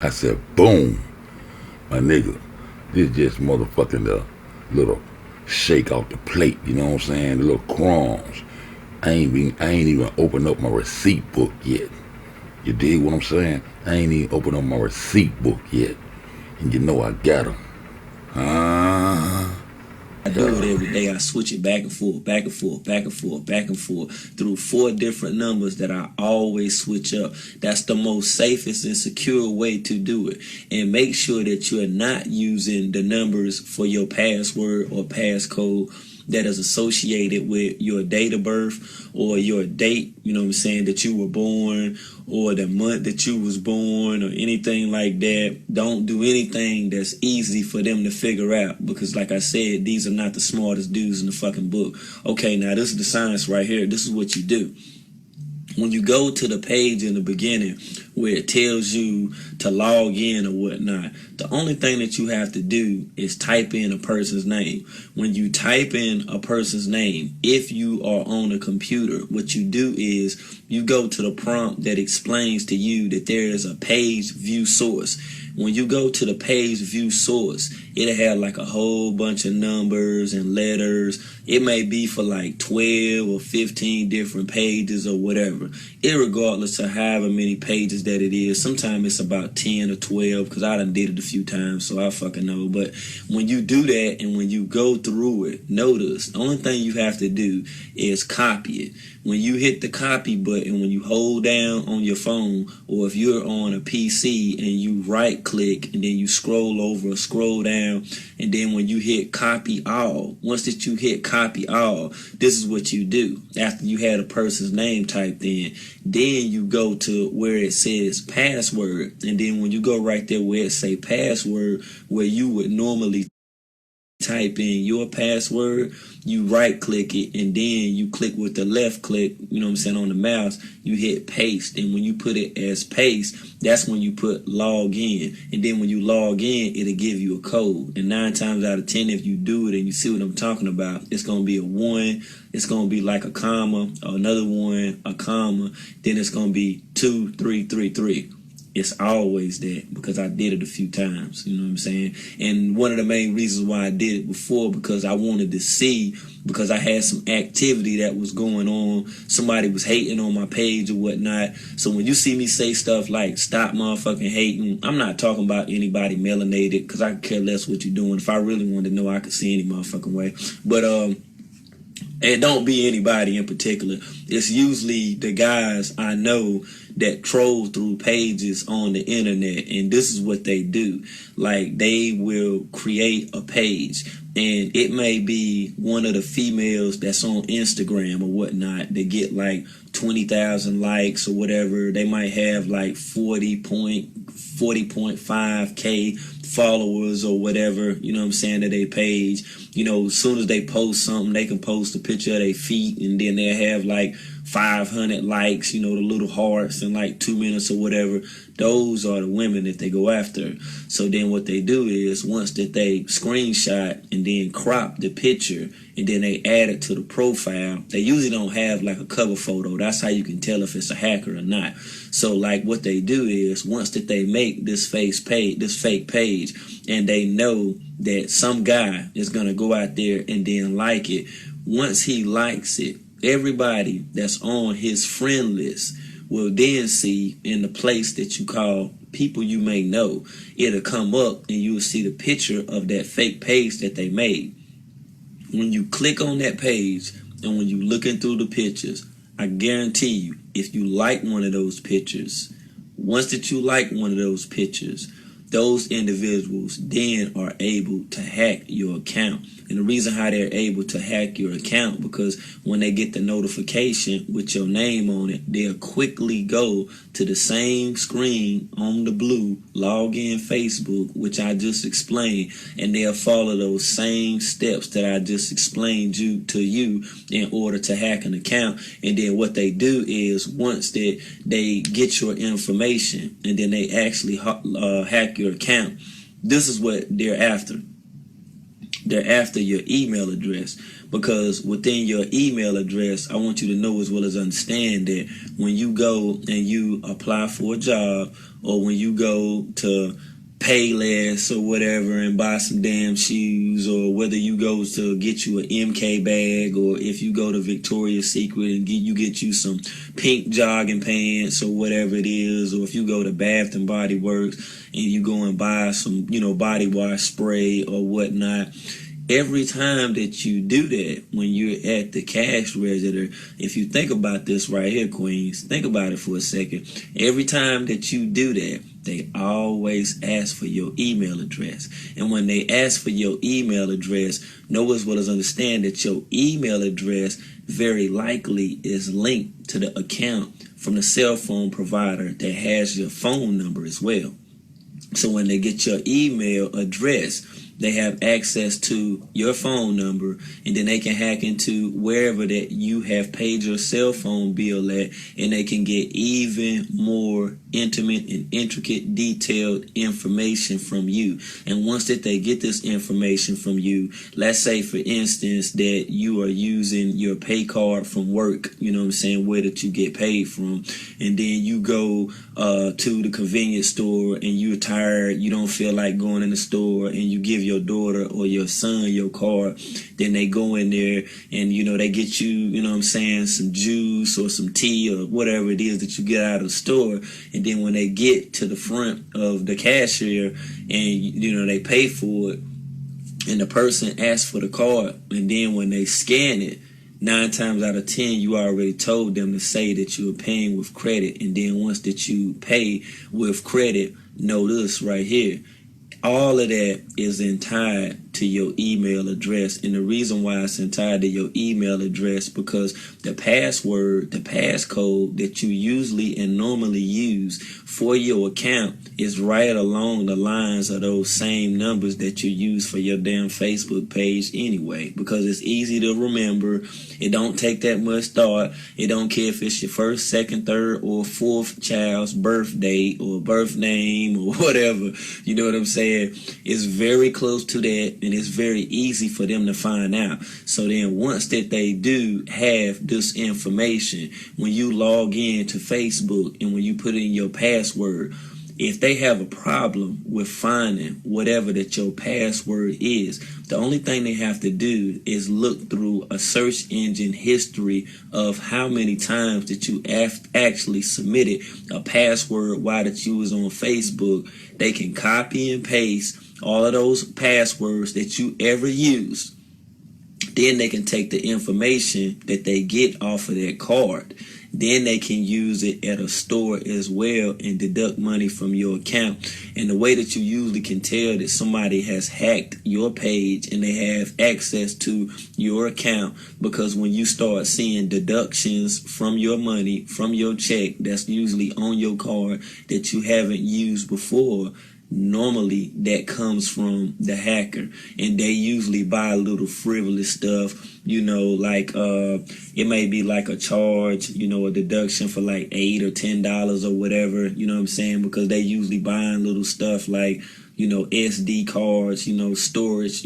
I said, boom, my nigga. This just motherfucking little shake off the plate, you know what I'm saying? The little crumbs. I ain't even opened up my receipt book yet. You dig what I'm saying? I ain't even opened up my receipt book yet. And you know I got them. I do it every day. I switch it back and forth, back and forth, back and forth, back and forth through 4 different numbers that I always switch up. That's the most safest and secure way to do it. And make sure that you're not using the numbers for your password or passcode that is associated with your date of birth or your date, you know what I'm saying, that you were born, or the month that you was born, or anything like that. Don't do anything that's easy for them to figure out, because like I said, these are not the smartest dudes in the fucking book. Okay, now this is the science right here. This is what you do. When you go to the page in the beginning where it tells you to log in or whatnot, the only thing that you have to do is type in a person's name. When you type in a person's name, if you are on a computer, what you do is you go to the prompt that explains to you that there is a page view source. When you go to the page view source, it'll have like a whole bunch of numbers and letters. It may be for like 12 or 15 different pages or whatever. Irregardless of however many pages that it is, sometimes it's about 10 or 12, because I done did it a few times, so I fucking know. But when you do that and when you go through it, notice the only thing you have to do is copy it. When you hit the copy button, when you hold down on your phone, or if you're on a PC and you right click and then you scroll over or scroll down, and then when you hit copy all, once that you hit copy all, this is what you do. After you had a person's name typed in, then you go to where it says password, and then when you go right there where it say password, where you would normally type in your password, you right click it, and then you click with the left click, you know what I'm saying, on the mouse, you hit paste. And when you put it as paste, that's when you put log in. And then when you log in, it'll give you a code. And 9 times out of 10, if you do it and you see what I'm talking about, it's going to be a 1, it's going to be like a comma, another 1, a comma, then it's going to be 2 3 3 3. It's always that, because I did it a few times, you know what I'm saying? And one of the main reasons why I did it before, because I wanted to see, because I had some activity that was going on. Somebody was hating on my page or whatnot. So when you see me say stuff like stop motherfucking hating, I'm not talking about anybody melanated, because I could care less what you're doing. If I really wanted to know, I could see any motherfucking way. But and don't be anybody in particular. It's usually the guys I know that troll through pages on the internet, and this is what they do. Like, they will create a page, and it may be one of the females that's on Instagram or whatnot. They get like 20,000 likes or whatever. They might have like 40.5K followers or whatever, you know what I'm saying, to their page. You know, as soon as they post something, they can post a picture of their feet, and then they'll have like 500 likes, you know, the little hearts in like 2 minutes or whatever. Those are the women that they go after. So then what they do is, once that they screenshot and then crop the picture, and then they add it to the profile, they usually don't have like a cover photo. That's how you can tell if it's a hacker or not. So like what they do is, once that they make this fake page, and they know that some guy is gonna go out there and then like it, once he likes it, everybody that's on his friend list will then see in the place that you call people you may know, it'll come up and you'll see the picture of that fake page that they made. When you click on that page and when you looking through the pictures, I guarantee you, if you like one of those pictures, once that you like one of those pictures, those individuals then are able to hack your account. And the reason how they're able to hack your account, because when they get the notification with your name on it, they'll quickly go to the same screen on the blue, log in Facebook, which I just explained, and they'll follow those same steps that I just explained to you in order to hack an account. And then what they do is, once that they get your information and then they actually hack your account, this is what they're after. They're after your email address, because within your email address, I want you to know as well as understand that when you go and you apply for a job, or when you go to Payless or whatever and buy some damn shoes, or whether you go to get you an MK bag, or if you go to Victoria's Secret and get you some pink jogging pants or whatever it is, or if you go to Bath and Body Works and you go and buy some, body wash spray or whatnot, every time that you do that, when you're at the cash register, if you think about this right here, Queens, think about it for a second. Every time that you do that, they always ask for your email address. And when they ask for your email address, know as well as understand that your email address very likely is linked to the account from the cell phone provider that has your phone number as well. So when they get your email address, they have access to your phone number, and then they can hack into wherever that you have paid your cell phone bill at, and they can get even more intimate and intricate, detailed information from you. And once that they get this information from you, let's say for instance that you are using your pay card from work, where that you get paid from, and then you go to the convenience store and you're tired, you don't feel like going in the store, and you give your daughter or your son your card, then they go in there and they get you, some juice or some tea or whatever it is that you get out of the store. And then when they get to the front of the cashier and they pay for it, and the person asks for the card, and then when they scan it, 9 times out of 10, you already told them to say that you were paying with credit. And then once that you pay with credit, know this right here. All of that is tied to your email address. And the reason why it's tied to your email address, because the password, the passcode that you usually and normally use for your account is right along the lines of those same numbers that you use for your damn Facebook page anyway, because it's easy to remember. It don't take that much thought. It don't care if it's your first, second, third, or fourth child's birthday or birth name or whatever. You know what I'm saying? It's very close to that, and it's very easy for them to find out. So then once that they do have this information, when you log in to Facebook and when you put in your password, if they have a problem with finding whatever that your password is, the only thing they have to do is look through a search engine history of how many times that you actually submitted a password while that you was on Facebook. They can copy and paste all of those passwords that you ever used. Then they can take the information that they get off of that card. Then they can use it at a store as well and deduct money from your account. And the way that you usually can tell that somebody has hacked your page and they have access to your account, because when you start seeing deductions from your money, from your check that's usually on your card that you haven't used before, normally that comes from the hacker. And they usually buy a little frivolous stuff, like it may be like a charge, a deduction for like $8 or $10 or whatever, because they usually buying little stuff like SD cards, storage,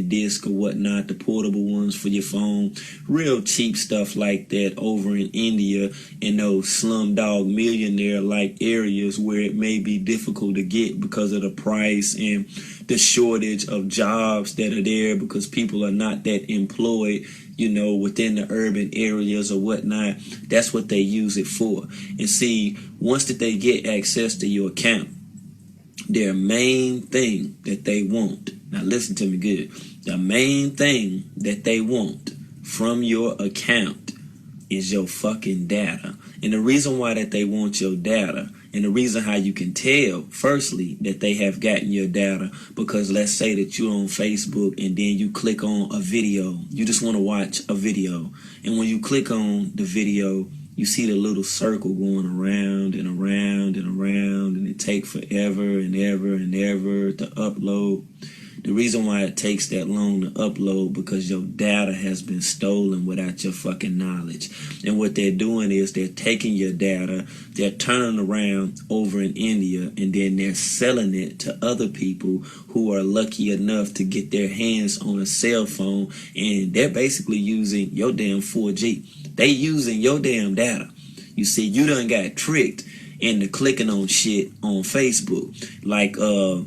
disc or whatnot, the portable ones for your phone, real cheap stuff like that over in India, in those slumdog millionaire like areas where it may be difficult to get because of the price and the shortage of jobs that are there, because people are not that employed, within the urban areas or whatnot. That's what they use it for. And see, once that they get access to your account, their main thing that they want, now listen to me good, the main thing that they want from your account is your fucking data. And the reason why that they want your data, and the reason how you can tell, firstly, that they have gotten your data, because let's say that you're on Facebook and then you click on a video. You just want to watch a video. And when you click on the video, you see the little circle going around and around and around, and it takes forever and ever and ever to upload. The reason why it takes that long to upload because your data has been stolen without your fucking knowledge. And what they're doing is they're taking your data, they're turning around over in India, and then they're selling it to other people who are lucky enough to get their hands on a cell phone, and they're basically using your damn 4G. They using your damn data. You see, you done got tricked into clicking on shit on Facebook, like a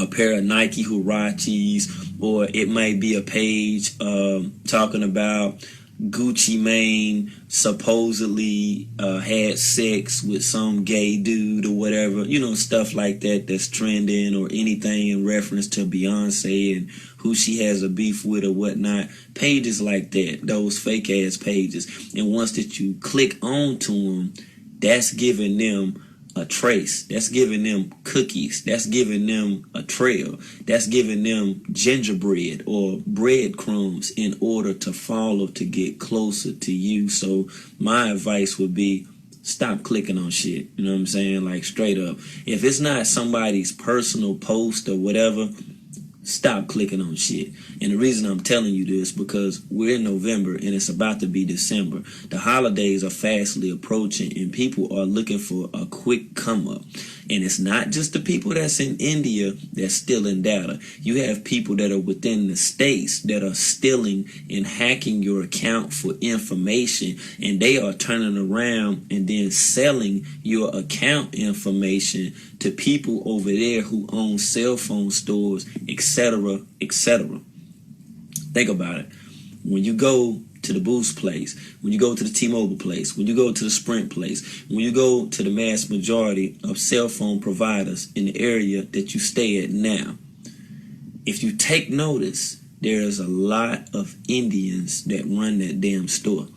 pair of Nike Huaraches, or it might be a page talking about Gucci Mane supposedly had sex with some gay dude or whatever, you know, stuff like that that's trending, or anything in reference to Beyonce and who she has a beef with or whatnot. Pages like that, those fake ass pages. And once that you click on to them, that's giving them a trace. That's giving them cookies. That's giving them a trail. That's giving them gingerbread or breadcrumbs in order to follow, to get closer to you. So my advice would be, stop clicking on shit. You know what I'm saying? Like, straight up. If it's not somebody's personal post or whatever, stop clicking on shit. And the reason I'm telling you this, because we're in November and it's about to be December. The holidays are fastly approaching and people are looking for a quick come up. And it's not just the people that's in India that's stealing data. You have people that are within the states that are stealing and hacking your account for information, and they are turning around and then selling your account information to people over there who own cell phone stores, etc., etc. Think about it. When you go to the Boost place, when you go to the T-Mobile place, when you go to the Sprint place, when you go to the mass majority of cell phone providers in the area that you stay at now, if you take notice, there's a lot of Indians that run that damn store.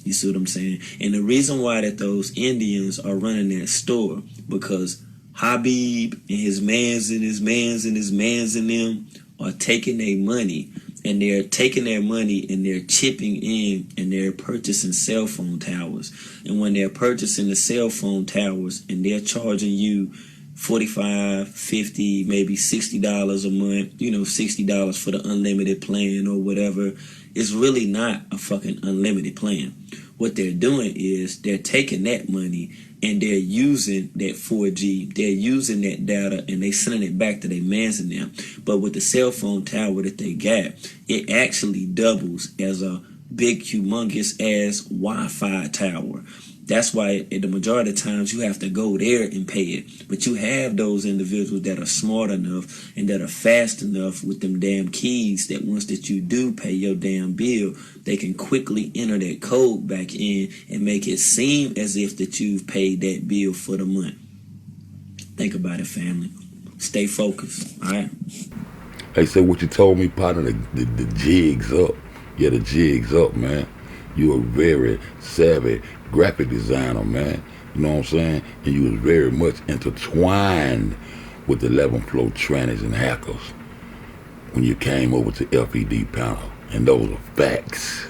You see what I'm saying? And the reason why that those Indians are running that store, because Habib and his mans and his mans and his mans and them are taking their money, and they're taking their money and they're chipping in and they're purchasing cell phone towers. And when they're purchasing the cell phone towers and they're charging you $45, $50, maybe $60 a month, you know, $60 for the unlimited plan or whatever, it's really not a fucking unlimited plan. What they're doing is they're taking that money and they're using that 4G, they're using that data, and they sending it back to their mans in them. But with the cell phone tower that they got, it actually doubles as a big, humongous ass Wi-Fi tower. That's why at the majority of times you have to go there and pay it. But you have those individuals that are smart enough and that are fast enough with them damn keys that once that you do pay your damn bill, they can quickly enter that code back in and make it seem as if that you've paid that bill for the month. Think about it, family. Stay focused, all right? Hey, so what you told me, partner, the jig's up. Yeah, the jig's up, man. You a very savvy graphic designer, man. You know what I'm saying? And you was very much intertwined with the 11th floor trannies and hackers when you came over to FED panel. And those are facts.